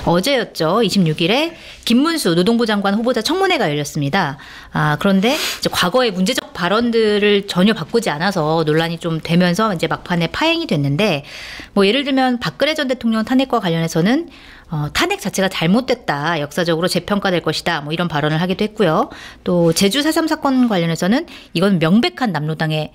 어제였죠. 26일에 김문수 노동부 장관 후보자 청문회가 열렸습니다. 그런데 이제 과거의 문제적 발언들을 전혀 바꾸지 않아서 논란이 좀 되면서 이제 막판에 파행이 됐는데, 뭐 예를 들면 박근혜 전 대통령 탄핵과 관련해서는 탄핵 자체가 잘못됐다, 역사적으로 재평가될 것이다, 뭐 이런 발언을 하기도 했고요. 또 제주 4.3 사건 관련해서는 이건 명백한 남로당의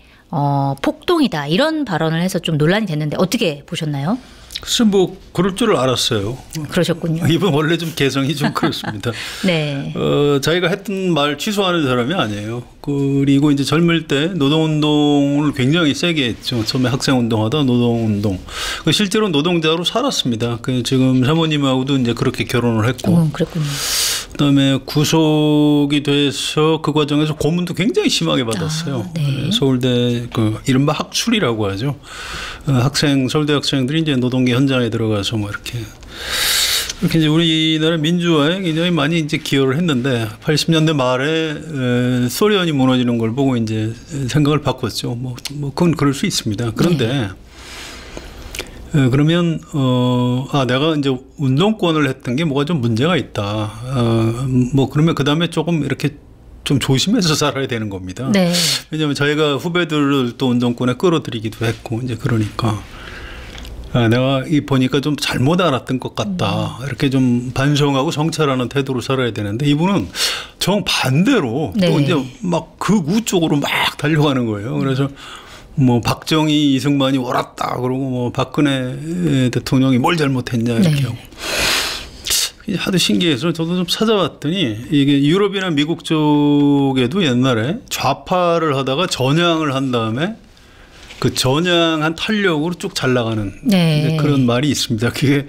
폭동이다, 이런 발언을 해서 좀 논란이 됐는데 어떻게 보셨나요? 글쎄 뭐 그럴 줄 알았어요. 그러셨군요. 이분 원래 좀 개성이 좀 그렇습니다. 네. 자기가 했던 말 취소하는 사람이 아니에요. 그리고 이제 젊을 때 노동운동을 굉장히 세게 했죠. 처음에 학생운동하다 노동운동. 실제로 노동자로 살았습니다. 지금 사모님하고도 이제 그렇게 결혼을 했고. 그랬군요. 그다음에 구속이 돼서 그 과정에서 고문도 굉장히 심하게 받았어요. 네. 서울대 이른바 학출이라고 하죠. 서울대 학생들이 이제 노동계 현장에 들어가서 뭐 이렇게 이제 우리나라 민주화에 굉장히 많이 이제 기여를 했는데 80년대 말에 소련이 무너지는 걸 보고 이제 생각을 바꿨죠. 뭐 그건 그럴 수 있습니다. 그런데 그러면 내가 이제 운동권을 했던 게 뭐가 좀 문제가 있다. 뭐 그러면 그 다음에 조금 이렇게 좀 조심해서 살아야 되는 겁니다. 네. 왜냐하면 저희가 후배들을 또 운동권에 끌어들이기도 했고 이제 그러니까 내가 보니까 좀 잘못 알았던 것 같다. 이렇게 좀 반성하고 성찰하는 태도로 살아야 되는데 이분은 정반대로 또 이제 막 극우 쪽으로 막 달려가는 거예요. 그래서 뭐 박정희, 이승만이 옳았다 그러고 뭐 박근혜 대통령이 뭘 잘못했냐 이렇게 하고. 하도 신기해서 저도 좀 찾아봤더니 이게 유럽이나 미국 쪽에도 옛날에 좌파를 하다가 전향을 한 다음에 그 전향한 탄력으로 쭉 잘 나가는 그런 말이 있습니다. 그게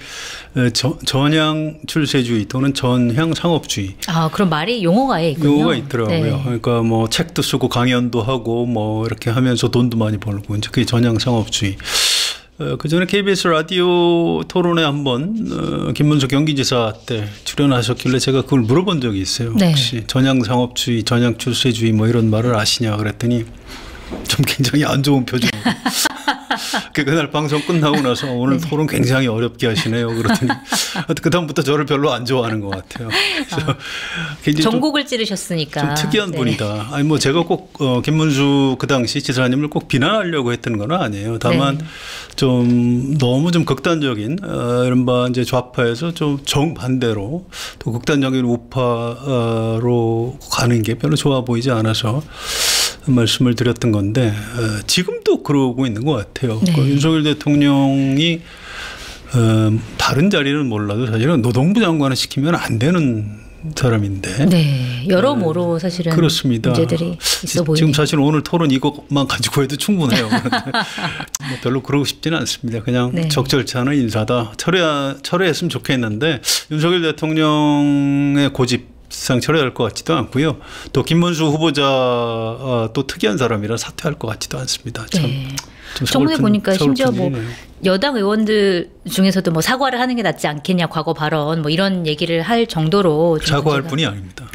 전향 출세주의 또는 전향 상업주의. 그런 말이 용어가 있군요. 용어가 있더라고요. 그러니까 뭐 책도 쓰고 강연도 하고 뭐 이렇게 하면서 돈도 많이 벌고 이제 그게 전향 상업주의. 그 전에 KBS 라디오 토론에 한번 김문수 경기지사 때 출연하셨길래 제가 그걸 물어본 적이 있어요. 혹시 전향 상업주의, 전향 출세주의 뭐 이런 말을 아시냐 그랬더니 좀 굉장히 안 좋은 표정으로. 그날 방송 끝나고 나서 오늘 토론 굉장히 어렵게 하시네요. 그러더니 그다음부터 저를 별로 안 좋아하는 것 같아요. 그래서 전곡을 찌르셨으니까. 좀 특이한 분이다. 아니 뭐 제가 꼭 김문수 그 당시 지사님을 꼭 비난하려고 했던 건 아니에요. 다만 좀 너무 좀 극단적인 이른바 이제 좌파에서 좀 정반대로 또 극단적인 우파로 가는 게 별로 좋아 보이지 않아서 말씀을 드렸던 건데 지금도 그러고 있는 것 같아요. 윤석열 대통령이 다른 자리는 몰라도 사실은 노동부 장관을 시키면 안 되는 사람인데 여러모로 사실은 그렇습니다. 문제들이 있어 보이네요. 지금 사실 오늘 토론 이것만 가지고 해도 충분해요. 뭐 별로 그러고 싶지는 않습니다. 그냥 적절치 않은 인사다. 철회했으면 좋겠는데 윤석열 대통령의 고집상 철회할 것 같지도 않고요. 또 김문수 후보자 또 특이한 사람이라 사퇴할 것 같지도 않습니다. 청문회 보니까 심지어 뭐 여당 의원들 중에서도 뭐 사과를 하는 게 낫지 않겠냐, 과거 발언 뭐 이런 얘기를 할 정도로 사과할 뿐이 아닙니다.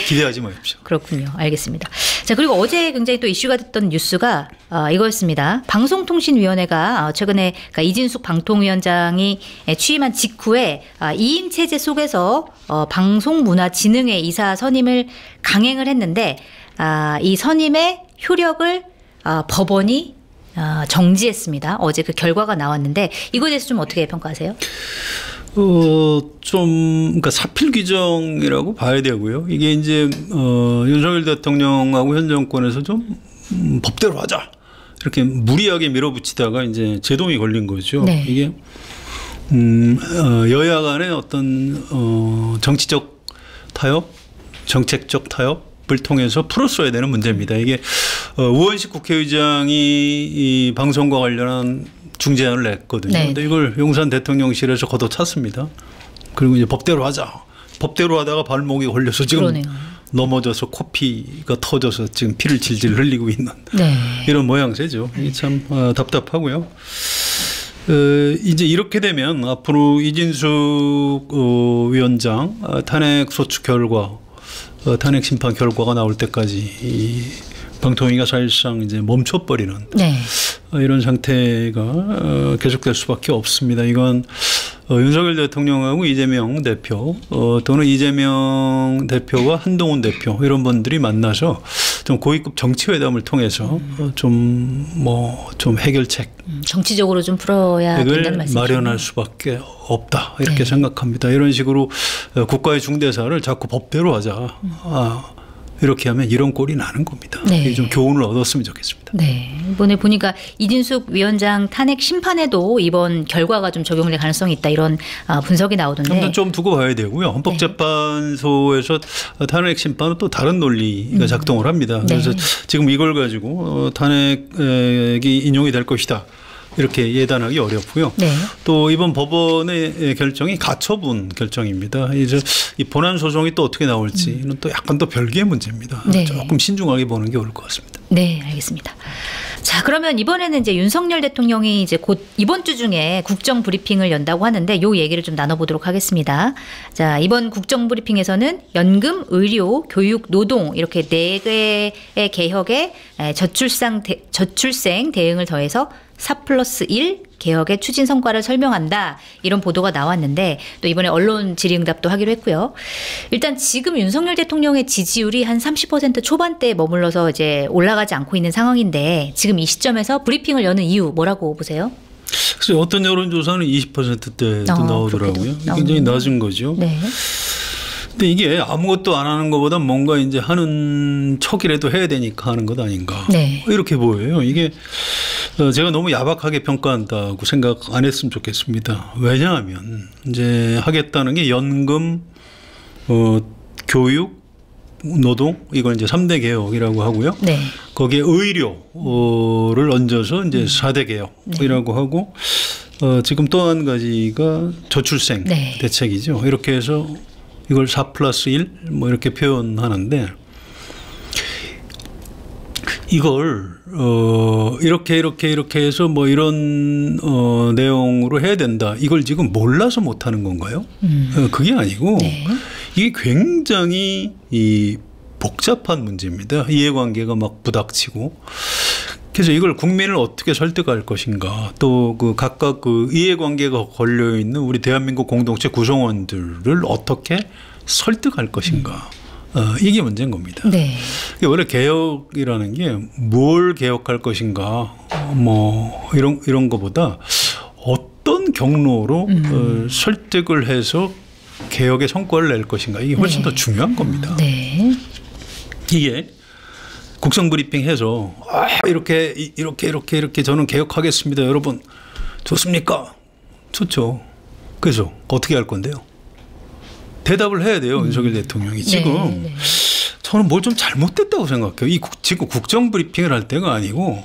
기대하지 마십시오. 그렇군요. 알겠습니다. 자, 그리고 어제 굉장히 또 이슈가 됐던 뉴스가 이거였습니다. 방송통신위원회가 최근에 그러니까 이진숙 방통위원장이 취임한 직후에 2인 체제 속에서 방송문화진흥회 이사 선임을 강행을 했는데 이 선임의 효력을 법원이 정지했습니다. 어제 그 결과가 나왔는데 이거에 대해서 좀 어떻게 평가하세요? 그러니까 사필 규정이라고 봐야 되고요. 이게 이제 윤석열 대통령하고 현 정권에서 좀 법대로 하자 이렇게 무리하게 밀어붙이다가 이제 제동이 걸린 거죠. 이게 여야 간의 어떤 정치적 타협, 정책적 타협 을 통해서 풀었어야 되는 문제입니다. 이게 우원식 국회의장이 이 방송과 관련한 중재안을 냈거든요. 그런데 이걸 용산 대통령실에서 걷어찼습니다. 그리고 이제 법대로 하자. 법대로 하다가 발목이 걸려서 지금 넘어져서 코피가 터져서 지금 피를 질질 흘리고 있는 이런 모양새죠. 이게 참 답답하고요. 이제 이렇게 되면 앞으로 이진숙 위원장 탄핵 소추 결과 탄핵 심판 결과가 나올 때까지 이 방통위가 사실상 이제 멈춰버리는 이런 상태가 계속될 수밖에 없습니다. 이건 윤석열 대통령하고 이재명 대표 또는 이재명 대표와 한동훈 대표 이런 분들이 만나서 좀 고위급 정치회담을 통해서 좀 해결책 정치적으로 좀 풀어야 된다는 말씀이죠. 마련할 수밖에 없다 이렇게 생각합니다. 이런 식으로 국가의 중대사를 자꾸 법대로 하자. 이렇게 하면 이런 꼴이 나는 겁니다. 네. 좀 교훈을 얻었으면 좋겠습니다. 네. 이번에 보니까 이진숙 위원장 탄핵 심판에도 이번 결과가 좀 적용될 가능성이 있다 이런 분석이 나오던데. 한번 좀 두고 봐야 되고요. 헌법재판소에서 탄핵 심판은 또 다른 논리가 작동을 합니다. 그래서 지금 이걸 가지고 탄핵이 인용이 될 것이다. 이렇게 예단하기 어렵고요. 네. 또 이번 법원의 결정이 가처분 결정입니다. 이제 이 본안 소송이 또 어떻게 나올지는 또 약간 또 별개의 문제입니다. 네. 조금 신중하게 보는 게 옳을 것 같습니다. 네, 알겠습니다. 자, 그러면 이번에는 이제 윤석열 대통령이 이제 곧 이번 주 중에 국정 브리핑을 연다고 하는데 요 얘기를 좀 나눠보도록 하겠습니다. 자, 이번 국정 브리핑에서는 연금, 의료, 교육, 노동 이렇게 4개의 개혁에 저출생 대응을 더해서 4+1 개혁의 추진 성과를 설명한다 이런 보도가 나왔는데 또 이번에 언론 질의응답도 하기로 했고요. 일단 지금 윤석열 대통령의 지지율이 한 30% 초반대에 머물러서 이제 올라가지 않고 있는 상황인데 지금 이 시점에서 브리핑을 여는 이유 뭐라고 보세요? 글쎄요, 어떤 여론조사는 20%대도 나오더라고요. 굉장히 낮은 거죠. 네. 근데 이게 아무것도 안 하는 것보다 뭔가 이제 하는 척이라도 해야 되니까 하는 것 아닌가. 네. 이렇게 보여요. 이게 제가 너무 야박하게 평가한다고 생각 안 했으면 좋겠습니다. 왜냐하면 이제 하겠다는 게 연금, 교육, 노동 이걸 이제 3대 개혁이라고 하고요. 네. 거기에 의료를 얹어서 이제 4대 개혁이라고 하고 지금 또 한 가지가 저출생 네. 대책이죠. 이렇게 해서 이걸 4+1 뭐 이렇게 표현하는데 이걸 이렇게 해서 뭐 이런 내용으로 해야 된다. 이걸 지금 몰라서 못 하는 건가요? 그게 아니고 네. 이게 굉장히 복잡한 문제입니다. 이해관계가 막 부닥치고. 그래서 이걸 국민을 어떻게 설득할 것인가, 또 그 각각 그 이해관계가 걸려 있는 우리 대한민국 공동체 구성원들을 어떻게 설득할 것인가, 이게 문제인 겁니다. 네. 원래 개혁이라는 게 뭘 개혁할 것인가, 뭐 이런 거보다 어떤 경로로 설득을 해서 개혁의 성과를 낼 것인가, 이게 훨씬 더 중요한 겁니다. 네. 이게 국정 브리핑 해서 이렇게 저는 개혁하겠습니다. 여러분 좋습니까? 좋죠. 그래서 어떻게 할 건데요? 대답을 해야 돼요. 윤석열 대통령이. 지금 네. 저는 뭘 좀 잘못됐다고 생각해요. 지금 국정 브리핑을 할 때가 아니고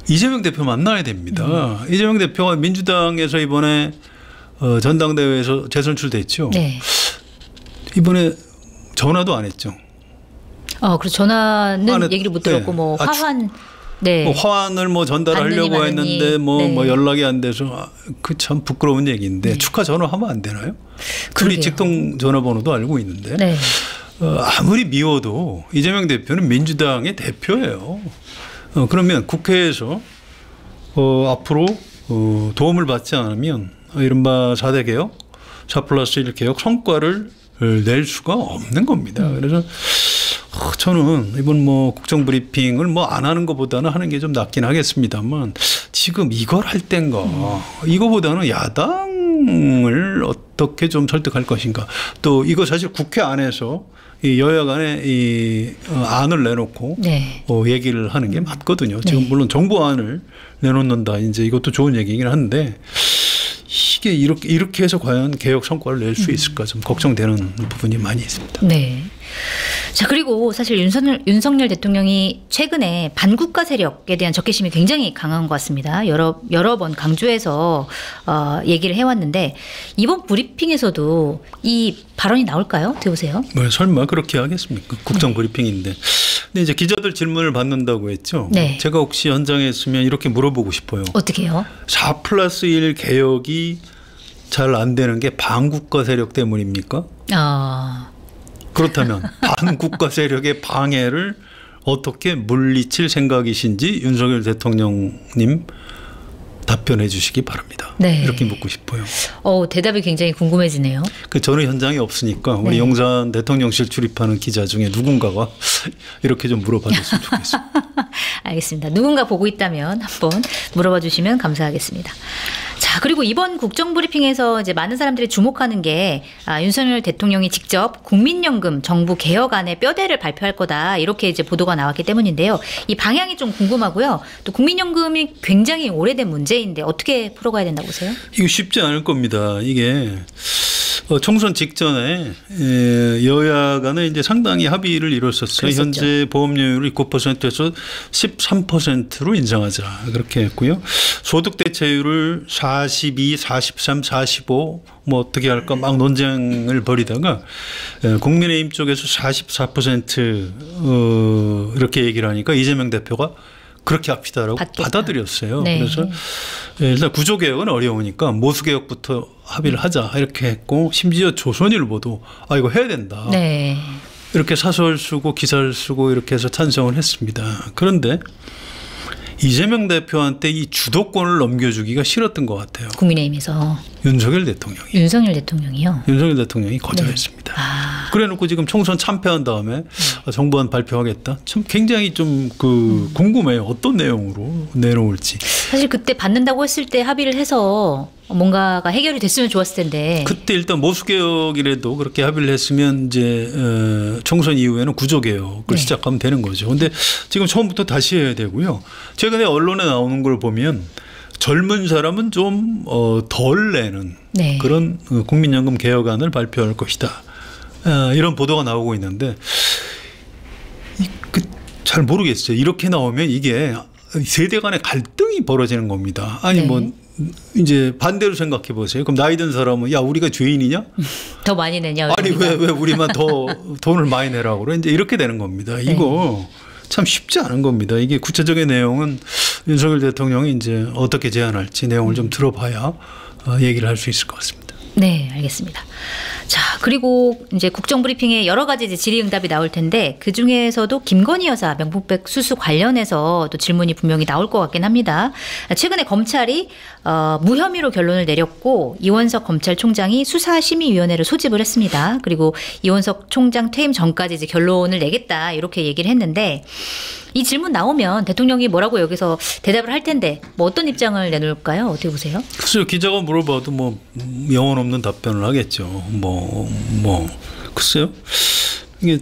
이재명 대표 만나야 됩니다. 이재명 대표가 민주당에서 이번에 전당대회에서 재선출됐죠. 네. 이번에 전화도 안 했죠. 그리고 전화는 얘기를 못 들었고 네. 뭐 화환 네. 뭐 화환을 뭐 전달하려고 했는데 뭐 연락이 안 돼서 그 참 부끄러운 얘기인데 축하 전화하면 안 되나요? 둘이 직통 전화번호도 알고 있는데 네. 아무리 미워도 이재명 대표는 민주당의 대표예요. 그러면 국회에서 앞으로 도움을 받지 않으면 이른바 4대 개혁, 4+1 개혁 성과를 낼 수가 없는 겁니다. 그래서 저는 이번 뭐 국정 브리핑을 뭐 안 하는 것보다는 하는 게 좀 낫긴 하겠습니다만 지금 이걸 할 땐가 이거보다는 야당을 어떻게 좀 설득할 것인가, 또 이거 사실 국회 안에서 이 여야 간에 이 안을 내놓고 네. 얘기를 하는 게 맞거든요. 지금 네. 물론 정부안을 내놓는다, 이제 이것도 좋은 얘기긴 한데 이게 이렇게 해서 과연 개혁 성과를 낼 수 있을까 좀 걱정되는 부분이 많이 있습니다. 네. 자, 그리고 사실 윤석열 대통령이 최근에 반국가 세력에 대한 적개심이 굉장히 강한 것 같습니다. 여러 번 강조해서 얘기를 해왔는데 이번 브리핑에서도 이 발언이 나올까요? 어떻게 보세요? 뭐 설마 그렇게 하겠습니까? 국정 브리핑인데. 근데 이제 기자들 질문을 받는다고 했죠. 네. 제가 혹시 현장에 있으면 이렇게 물어보고 싶어요. 어떻게 해요? 4+1 개혁이 잘 안 되는 게 반국가 세력 때문입니까? 그렇다면 반국가 세력의 방해를 어떻게 물리칠 생각이신지 윤석열 대통령님 답변해 주시기 바랍니다. 네. 이렇게 묻고 싶어요. 대답이 굉장히 궁금해지네요. 저는 현장에 없으니까 우리 네. 용산 대통령실 출입하는 기자 중에 누군가가 이렇게 좀 물어봐 줬으면 좋겠어요. 알겠습니다. 누군가 보고 있다면 한번 물어봐 주시면 감사하겠습니다. 자, 그리고 이번 국정브리핑에서 이제 많은 사람들이 주목하는 게 윤석열 대통령이 직접 국민연금 정부 개혁안의 뼈대를 발표할 거다 이렇게 이제 보도가 나왔기 때문인데요. 이 방향이 좀 궁금하고요. 또 국민연금이 굉장히 오래된 문제인데 어떻게 풀어가야 된다고 보세요? 이거 쉽지 않을 겁니다. 이게 총선 직전에 여야 간에 이제 상당히 합의를 이뤘었어요. 그랬었죠. 현재 보험료율이 9%에서 13%로 인상하자 그렇게 했고요. 소득 대체율을 42, 43, 45 뭐 어떻게 할까 막 논쟁을 벌이다가 국민의힘 쪽에서 44% 이렇게 얘기를 하니까 이재명 대표가 그렇게 합시다라고 받아들였어요. 네. 그래서 일단 구조개혁은 어려우니까 모수개혁부터 합의를 하자 이렇게 했고 심지어 조선일보도 이거 해야 된다. 네. 이렇게 사설 쓰고 기사를 쓰고 이렇게 해서 찬성을 했습니다. 그런데 이재명 대표한테 이 주도권을 넘겨주기가 싫었던 것 같아요. 국민의힘에서 윤석열 대통령이. 윤석열 대통령이요. 윤석열 대통령이 거절했습니다. 네. 그래놓고 지금 총선 참패한 다음에 정부안 발표하겠다. 참 굉장히 좀 궁금해요. 어떤 내용으로 내놓을지. 사실 그때 받는다고 했을 때 합의를 해서 뭔가가 해결이 됐으면 좋았을 텐데. 그때 일단 모수개혁이라도 그렇게 합의를 했으면 이제 총선 이후에는 구조개혁을 시작하면 되는 거죠. 그런데 지금 처음부터 다시 해야 되고요. 최근에 언론에 나오는 걸 보면 젊은 사람은 좀 덜 내는 그런 국민연금 개혁안을 발표할 것이다. 이런 보도가 나오고 있는데 잘 모르겠어요. 이렇게 나오면 이게 세대 간의 갈등이 벌어지는 겁니다. 아니 뭐 이제 반대로 생각해 보세요. 그럼 나이 든 사람은 야 우리가 죄인이냐? 더 많이 내냐? 아니 왜 우리만 더 돈을 많이 내라고 그래? 이제 이렇게 되는 겁니다. 이거 참 쉽지 않은 겁니다. 이게 구체적인 내용은 윤석열 대통령이 이제 어떻게 제안할지 내용을 좀 들어봐야 얘기를 할 수 있을 것 같습니다. 네, 알겠습니다. 자, 그리고 이제 국정브리핑에 여러 가지 이제 질의응답이 나올 텐데 그 중에서도 김건희 여사 명품백 수수 관련해서 또 질문이 분명히 나올 것 같긴 합니다. 최근에 검찰이 무혐의로 결론을 내렸고 이원석 검찰총장이 수사심의위원회를 소집을 했습니다. 그리고 이원석 총장 퇴임 전까지 이제 결론을 내겠다 이렇게 얘기를 했는데 이 질문 나오면 대통령이 뭐라고 여기서 대답을 할 텐데 뭐 어떤 입장을 내놓을까요? 어떻게 보세요? 글쎄요. 기자가 물어봐도 뭐 영혼 없는 답변을 하겠죠. 글쎄요. 이게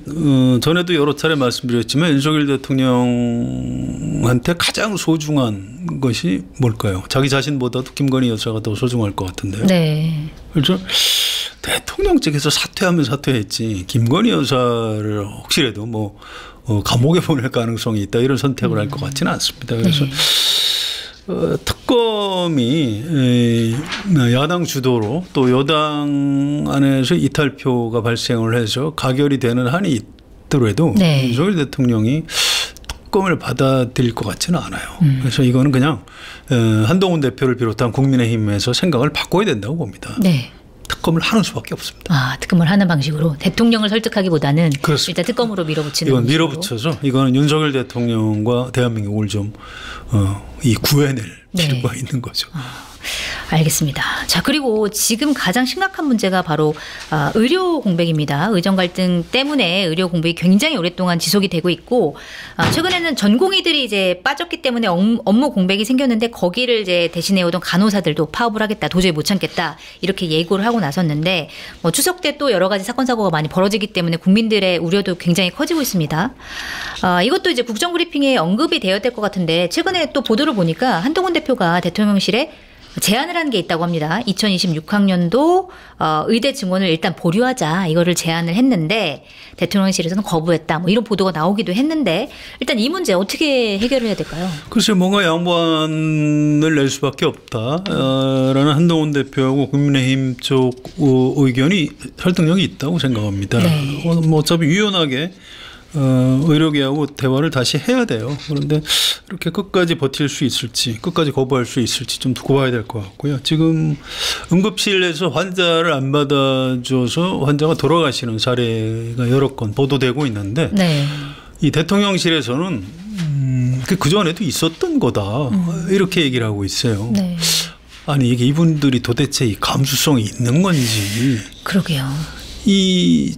전에도 여러 차례 말씀드렸지만 윤석열 대통령한테 가장 소중한 것이 뭘까요? 자기 자신보다도 김건희 여사가 더 소중할 것 같은데요. 네. 그렇죠? 대통령 측에서 사퇴하면 사퇴했지 김건희 여사를 혹시라도 뭐 감옥에 보낼 가능성이 있다 이런 선택을 할 것 같지는 않습니다. 그래서 특검이 야당 주도로 또 여당 안에서 이탈표가 발생을 해서 가결이 되는 한이 있더라도 윤석열 대통령이 특검을 받아들일 것 같지는 않아요. 그래서 이거는 그냥 한동훈 대표를 비롯한 국민의힘에서 생각을 바꿔야 된다고 봅니다. 네. 특검을 하는 수밖에 없습니다. 특검을 하는 방식으로 대통령을 설득하기보다는 그렇습니다. 일단 특검으로 밀어붙이는 이건 방식으로. 밀어붙여서 이거는 윤석열 대통령과 대한민국을 좀 구해낼 필요가 있는 거죠. 알겠습니다. 자, 그리고 지금 가장 심각한 문제가 바로 의료 공백입니다. 의정 갈등 때문에 의료 공백이 굉장히 오랫동안 지속이 되고 있고 최근에는 전공의들이 이제 빠졌기 때문에 업무 공백이 생겼는데 거기를 이제 대신해 오던 간호사들도 파업을 하겠다, 도저히 못 참겠다 이렇게 예고를 하고 나섰는데 추석 때 또 여러 가지 사건 사고가 많이 벌어지기 때문에 국민들의 우려도 굉장히 커지고 있습니다. 이것도 이제 국정브리핑에 언급이 되어야 될 것 같은데 최근에 또 보도를 보니까 한동훈 대표가 대통령실에 제안을 한 게 있다고 합니다. 2026학년도 의대 증원을 일단 보류하자 이거를 제안을 했는데 대통령실에서는 거부했다. 뭐 이런 보도가 나오기도 했는데 일단 이 문제 어떻게 해결을 해야 될까요? 글쎄 뭔가 양보안을 낼 수밖에 없다라는 한동훈 대표하고 국민의힘 쪽 의견이 설득력이 있다고 생각합니다. 뭐 어차피 유연하게 의료계하고 대화를 다시 해야 돼요. 그런데 이렇게 끝까지 버틸 수 있을지 끝까지 거부할 수 있을지 좀 두고 봐야 될 것 같고요. 지금 응급실에서 환자를 안 받아줘서 환자가 돌아가시는 사례가 여러 건 보도되고 있는데 이 대통령실에서는 그 전에도 있었던 거다 이렇게 얘기를 하고 있어요. 네. 아니 이게 이분들이 도대체 이 감수성이 있는 건지, 그러게요. 이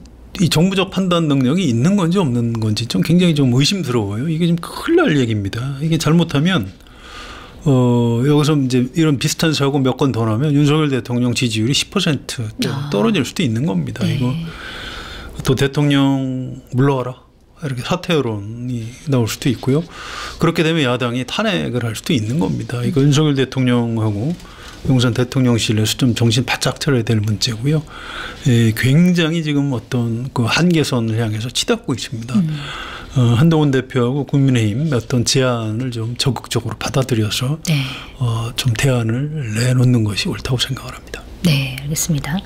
정부적 판단 능력이 있는 건지 없는 건지 좀 굉장히 좀 의심스러워요. 이게 좀 큰일 날 얘기입니다. 이게 잘못하면 여기서 이제 이런 비슷한 사고 몇 건 더 나면 윤석열 대통령 지지율이 10% 떨어질 수도 있는 겁니다. 네. 이거 또 대통령 물러가라 이렇게 사퇴 여론이 나올 수도 있고요. 그렇게 되면 야당이 탄핵을 할 수도 있는 겁니다. 이거 윤석열 대통령하고 용산 대통령실에서 좀 정신 바짝 차려야 될 문제고요. 굉장히 지금 어떤 그 한계선을 향해서 치닫고 있습니다. 한동훈 대표하고 국민의힘 어떤 제안을 좀 적극적으로 받아들여서 네. 좀 대안을 내놓는 것이 옳다고 생각을 합니다. 네, 알겠습니다.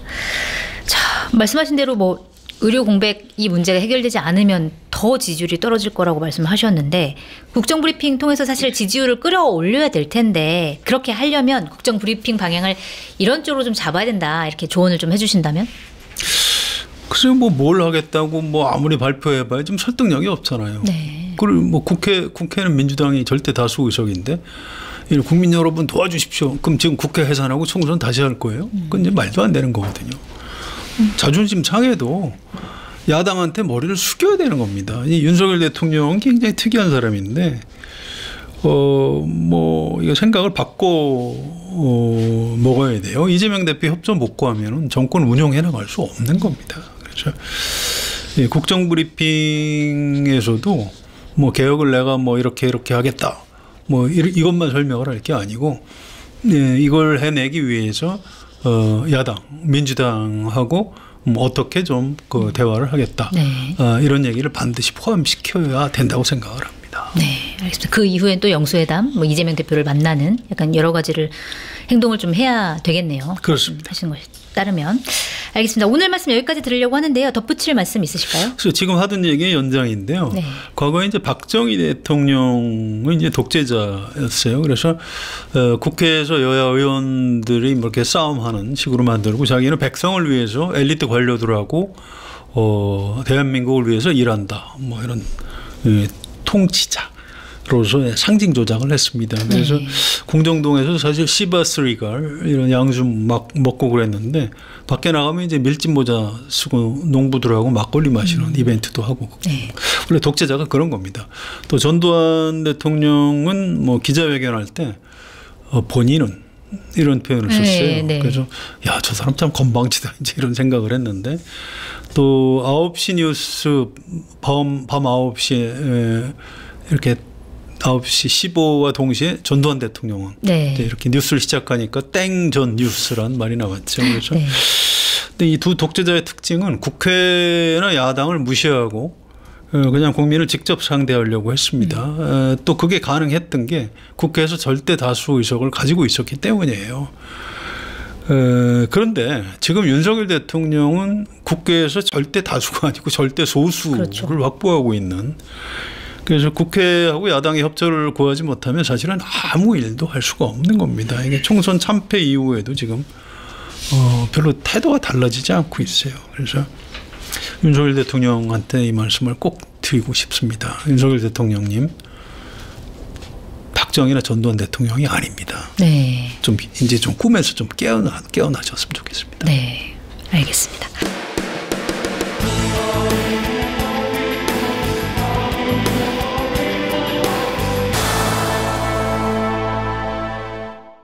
자, 말씀하신 대로 뭐 의료 공백 이 문제가 해결되지 않으면 더 지지율이 떨어질 거라고 말씀하셨는데 국정브리핑 통해서 사실 지지율을 끌어올려야 될 텐데 그렇게 하려면 국정브리핑 방향을 이런 쪽으로 좀 잡아야 된다 이렇게 조언을 좀 해주신다면? 글쎄요, 뭘 하겠다고 아무리 발표해봐야 좀 설득력이 없잖아요. 네. 그리고 국회는 민주당이 절대 다수 의석인데 국민 여러분 도와주십시오. 그럼 지금 국회 해산하고 총선 다시 할 거예요? 그건 이제 말도 안 되는 거거든요. 자존심 상해도 야당한테 머리를 숙여야 되는 겁니다. 이 윤석열 대통령은 굉장히 특이한 사람인데 이거 생각을 바꿔 먹어야 돼요. 이재명 대표 협조 못 구하면 정권 운영해 나갈 수 없는 겁니다. 그래서 국정브리핑에서도 개혁을 내가 이렇게 하겠다. 이것만 설명을 할 게 아니고 이걸 해내기 위해서 야당, 민주당하고 어떻게 좀 그 대화를 하겠다. 네. 이런 얘기를 반드시 포함시켜야 된다고 생각을 합니다. 네, 알겠습니다. 그 이후엔 또 영수회담, 이재명 대표를 만나는 약간 여러 가지를 행동을 좀 해야 되겠네요. 그렇습니다. 하시는 것에 따르면. 알겠습니다. 오늘 말씀 여기까지 들으려고 하는데요. 덧붙일 말씀 있으실까요? 그래서 지금 하던 얘기의 연장인데요. 네. 과거에 이제 박정희 대통령은 이제 독재자였어요. 그래서 국회에서 여야 의원들이 이렇게 싸움하는 식으로 만들고 자기는 백성을 위해서 엘리트 관료들하고 대한민국을 위해서 일한다. 이런 통치자로서 상징 조작을 했습니다. 그래서 네. 공정동에서 사실 시바스리갈 이런 양주 막 먹고 그랬는데 밖에 나가면 이제 밀짚 모자 쓰고 농부들하고 막걸리 마시는 이벤트도 하고. 네. 원래 독재자가 그런 겁니다. 또 전두환 대통령은 기자회견할 때 본인은 이런 표현을 썼어요. 네, 네. 그래서 저 사람 참 건방지다 이제 이런 생각을 했는데 또 9시 뉴스 밤 9시에 이렇게 9시 15와 동시에 전두환 대통령은 네. 이렇게 뉴스를 시작하니까 땡전 뉴스란 말이 나왔죠. 그렇죠. 네. 근데 이 두 독재자의 특징은 국회나 야당을 무시하고 그냥 국민을 직접 상대하려고 했습니다. 또 그게 가능했던 게 국회에서 절대 다수 의석을 가지고 있었기 때문이에요. 그런데 지금 윤석열 대통령은 국회에서 절대 다수가 아니고 절대 소수를 그렇죠. 확보하고 있는. 그래서 국회하고 야당의 협조를 구하지 못하면 사실은 아무 일도 할 수가 없는 겁니다. 이게 총선 참패 이후에도 지금 별로 태도가 달라지지 않고 있어요. 그래서 윤석열 대통령한테 이 말씀을 꼭 드리고 싶습니다. 윤석열 대통령님, 박정희나 전두환 대통령이 아닙니다. 네. 좀 이제 좀 꿈에서 좀 깨어나셨으면 좋겠습니다. 네, 알겠습니다.